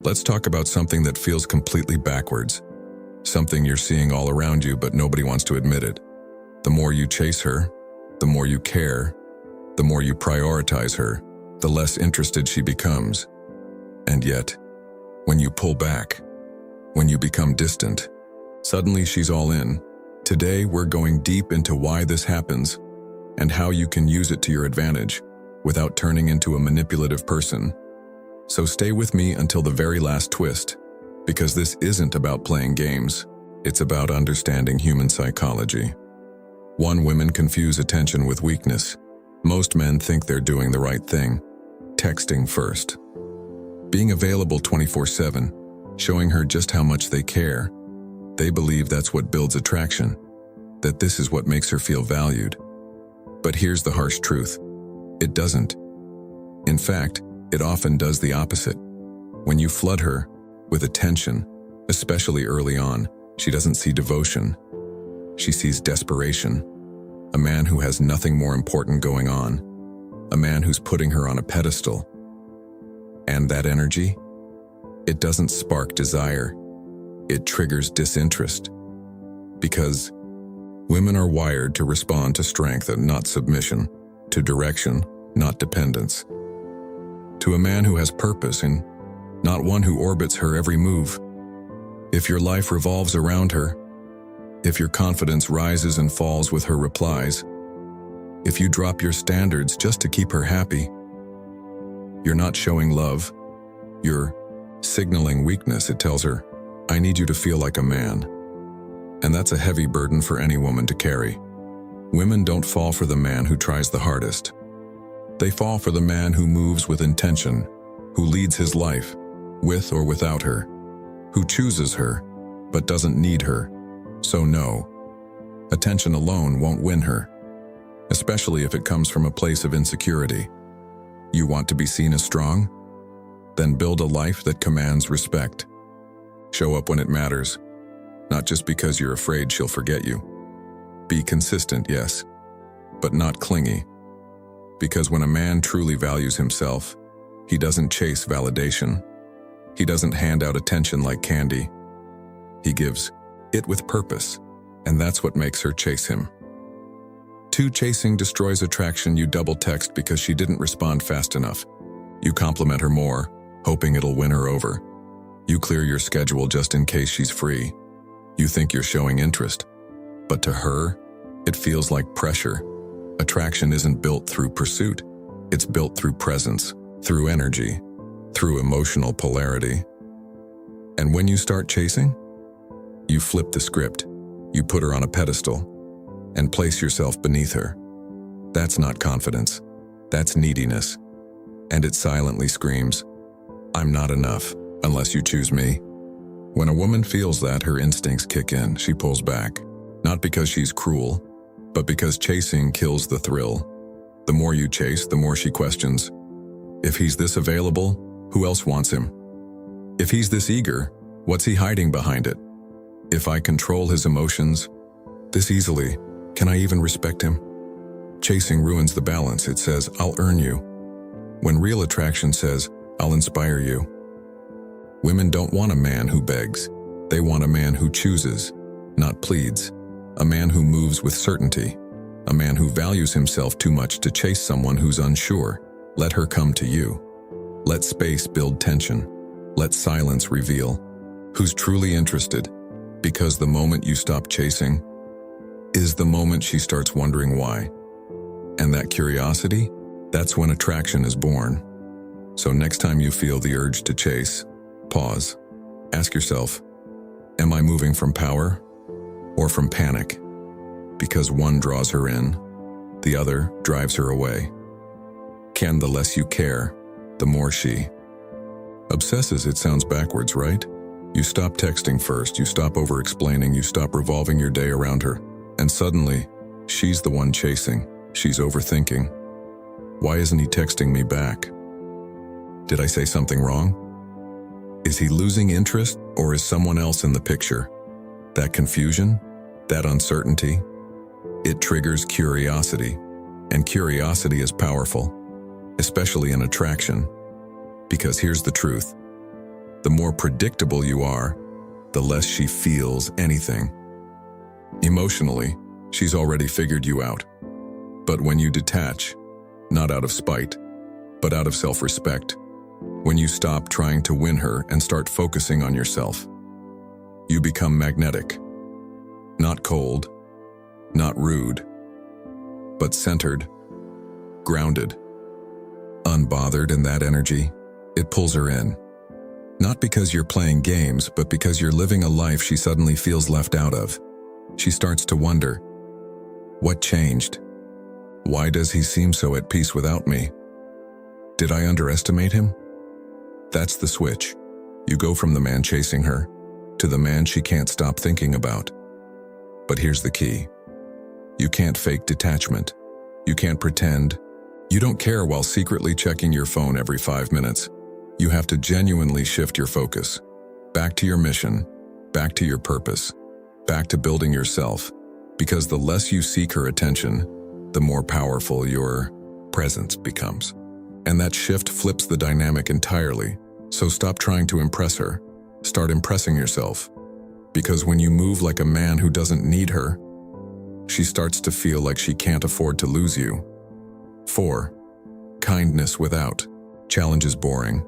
Let's talk about something that feels completely backwards. Something you're seeing all around you, but nobody wants to admit it. The more you chase her, the more you care, the more you prioritize her, the less interested she becomes. And yet, when you pull back, when you become distant, suddenly she's all in. Today, we're going deep into why this happens and how you can use it to your advantage without turning into a manipulative person. So stay with me until the very last twist, because this isn't about playing games. It's about understanding human psychology. 1. Women confuse attention with weakness. Most men think they're doing the right thing, texting first, being available 24/7, showing her just how much they care. They believe that's what builds attraction, that this is what makes her feel valued. But here's the harsh truth. It doesn't. In fact, it often does the opposite. When you flood her with attention, especially early on, she doesn't see devotion. She sees desperation. A man who has nothing more important going on. A man who's putting her on a pedestal. And that energy? It doesn't spark desire. It triggers disinterest. Because women are wired to respond to strength and not submission, to direction, not dependence, to a man who has purpose and not one who orbits her every move. If your life revolves around her, if your confidence rises and falls with her replies, if you drop your standards just to keep her happy, you're not showing love, you're signaling weakness. It tells her, I need you to feel like a man. And that's a heavy burden for any woman to carry. Women don't fall for the man who tries the hardest. They fall for the man who moves with intention, who leads his life, with or without her, who chooses her, but doesn't need her. So no, attention alone won't win her, especially if it comes from a place of insecurity. You want to be seen as strong? Then build a life that commands respect. Show up when it matters, not just because you're afraid she'll forget you. Be consistent, yes, but not clingy. Because when a man truly values himself, he doesn't chase validation. He doesn't hand out attention like candy. He gives it with purpose, and that's what makes her chase him. 2. Chasing destroys attraction. You double text because she didn't respond fast enough. You compliment her more, hoping it'll win her over. You clear your schedule just in case she's free. You think you're showing interest, but to her, it feels like pressure. Attraction isn't built through pursuit. It's built through presence, through energy, through emotional polarity. And when you start chasing, you flip the script. You put her on a pedestal and place yourself beneath her. That's not confidence. That's neediness. And it silently screams, I'm not enough unless you choose me. When a woman feels that, her instincts kick in. She pulls back, not because she's cruel, but because chasing kills the thrill. The more you chase, the more she questions. If he's this available, who else wants him? If he's this eager, what's he hiding behind it? If I control his emotions this easily, can I even respect him? Chasing ruins the balance. It says, I'll earn you, when real attraction says, I'll inspire you. Women don't want a man who begs. They want a man who chooses, not pleads. A man who moves with certainty. A man who values himself too much to chase someone who's unsure. Let her come to you. Let space build tension. Let silence reveal who's truly interested. Because the moment you stop chasing is the moment she starts wondering why. And that curiosity, that's when attraction is born. So next time you feel the urge to chase, pause. Ask yourself, am I moving from power or from panic? Because one draws her in, the other drives her away. Can the less you care, the more she obsesses. It sounds backwards, right? You stop texting first, you stop over-explaining, you stop revolving your day around her, and suddenly, she's the one chasing. She's overthinking. Why isn't he texting me back? Did I say something wrong? Is he losing interest, or is someone else in the picture? That confusion, that uncertainty, it triggers curiosity, and curiosity is powerful, especially in attraction. Because here's the truth. The more predictable you are, the less she feels anything. Emotionally, she's already figured you out. But when you detach, not out of spite, but out of self-respect, when you stop trying to win her and start focusing on yourself, you become magnetic. Not cold, not rude, but centered, grounded, unbothered, in that energy, it pulls her in. Not because you're playing games, but because you're living a life she suddenly feels left out of. She starts to wonder, what changed? Why does he seem so at peace without me? Did I underestimate him? That's the switch. You go from the man chasing her to the man she can't stop thinking about. But here's the key. You can't fake detachment. You can't pretend. You don't care while secretly checking your phone every 5 minutes. You have to genuinely shift your focus. Back to your mission, back to your purpose, back to building yourself. Because the less you seek her attention, the more powerful your presence becomes. And that shift flips the dynamic entirely. So stop trying to impress her. Start impressing yourself. Because when you move like a man who doesn't need her, she starts to feel like she can't afford to lose you. 4. Kindness without. Challenge is boring.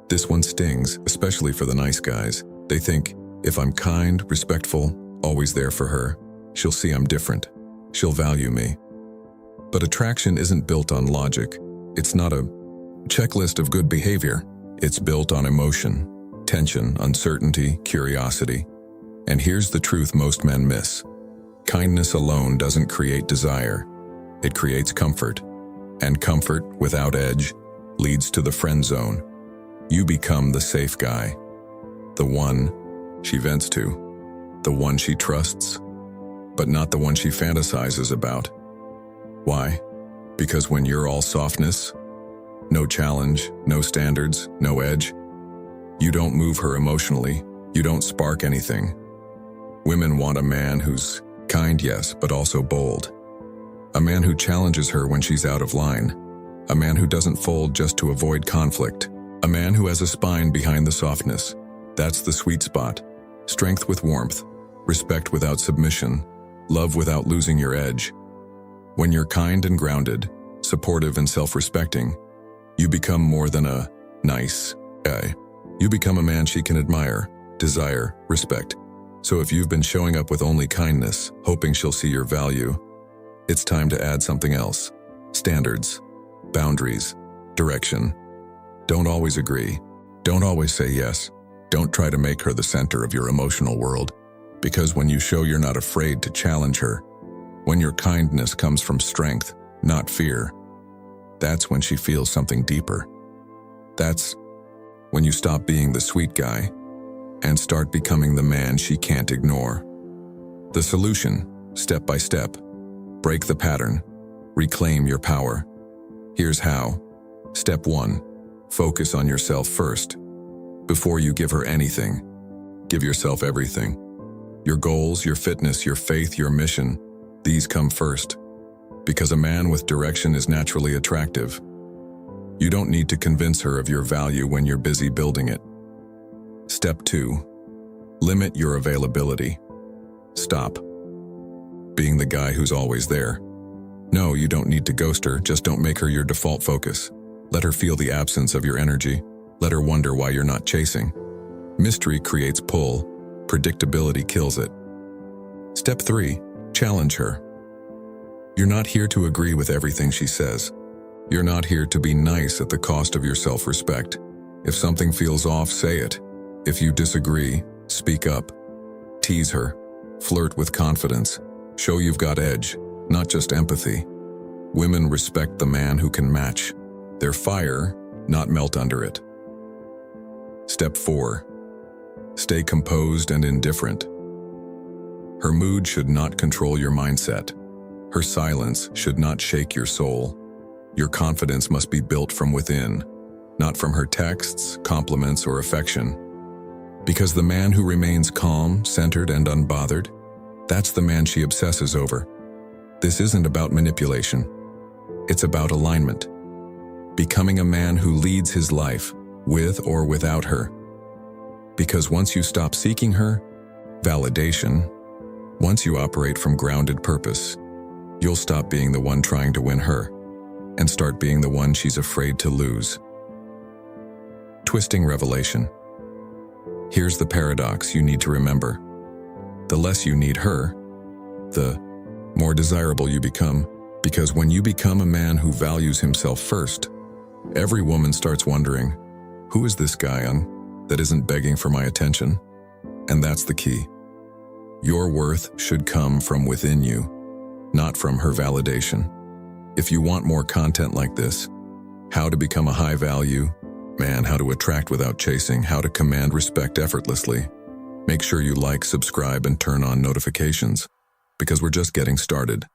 This one stings, especially for the nice guys. They think, if I'm kind, respectful, always there for her, she'll see I'm different. She'll value me. But attraction isn't built on logic. It's not a checklist of good behavior. It's built on emotion, tension, uncertainty, curiosity. And here's the truth most men miss. Kindness alone doesn't create desire. It creates comfort. And comfort without edge leads to the friend zone. You become the safe guy. The one she vents to. The one she trusts. But not the one she fantasizes about. Why? Because when you're all softness, no challenge, no standards, no edge, you don't move her emotionally. You don't spark anything. Women want a man who's kind, yes, but also bold. A man who challenges her when she's out of line. A man who doesn't fold just to avoid conflict. A man who has a spine behind the softness. That's the sweet spot. Strength with warmth. Respect without submission. Love without losing your edge. When you're kind and grounded, supportive and self-respecting, you become more than a nice guy. You become a man she can admire, desire, respect. So if you've been showing up with only kindness, hoping she'll see your value, it's time to add something else. Standards, boundaries, direction. Don't always agree. Don't always say yes. Don't try to make her the center of your emotional world. Because when you show you're not afraid to challenge her, when your kindness comes from strength, not fear, that's when she feels something deeper. That's when you stop being the sweet guy and start becoming the man she can't ignore. The solution, step by step. Break the pattern. Reclaim your power. Here's how. Step 1. Focus on yourself first. Before you give her anything, give yourself everything. Your goals, your fitness, your faith, your mission, these come first. Because a man with direction is naturally attractive. You don't need to convince her of your value when you're busy building it. Step 2. Limit your availability. Stop being the guy who's always there. No, you don't need to ghost her, just don't make her your default focus. Let her feel the absence of your energy. Let her wonder why you're not chasing. Mystery creates pull. Predictability kills it. Step 3. Challenge her. You're not here to agree with everything she says. You're not here to be nice at the cost of your self-respect. If something feels off, say it. If you disagree, speak up. Tease her. Flirt with confidence. Show you've got edge, not just empathy. Women respect the man who can match their fire, not melt under it. Step 4. Stay composed and indifferent. Her mood should not control your mindset. Her silence should not shake your soul. Your confidence must be built from within, not from her texts, compliments, or affection. Because the man who remains calm, centered, and unbothered, that's the man she obsesses over. This isn't about manipulation. It's about alignment. Becoming a man who leads his life, with or without her. Because once you stop seeking her validation, once you operate from grounded purpose, you'll stop being the one trying to win her and start being the one she's afraid to lose. Twisting revelation. Here's the paradox you need to remember. The less you need her, the more desirable you become, because when you become a man who values himself first, every woman starts wondering, who is this guy that isn't begging for my attention? And that's the key. Your worth should come from within you, not from her validation. If you want more content like this, how to become a high-value man, how to attract without chasing, how to command respect effortlessly, make sure you like, subscribe, and turn on notifications, because we're just getting started.